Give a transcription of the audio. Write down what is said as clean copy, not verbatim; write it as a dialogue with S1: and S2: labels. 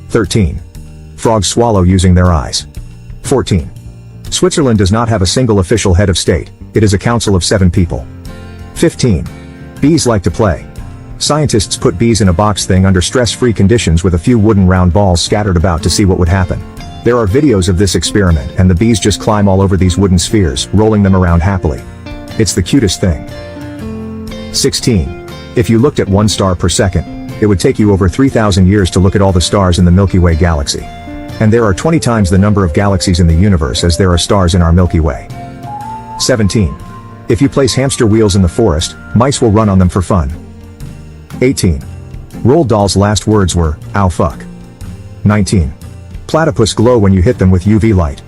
S1: 13. Frogs swallow using their eyes. 14. Switzerland does not have a single official head of state, it is a council of 7 people. 15. Bees like to play. Scientists put bees in a box thing under stress-free conditions with a few wooden round balls scattered about to see what would happen. There are videos of this experiment and the bees just climb all over these wooden spheres, rolling them around happily. It's the cutest thing. 16. If you looked at 1 star per second, it would take you over 3,000 years to look at all the stars in the Milky Way galaxy. And there are 20 times the number of galaxies in the universe as there are stars in our Milky Way. 17. If you place hamster wheels in the forest, mice will run on them for fun. 18. Roald Dahl's last words were, "Ow fuck." 19. Platypus glow when you hit them with UV light.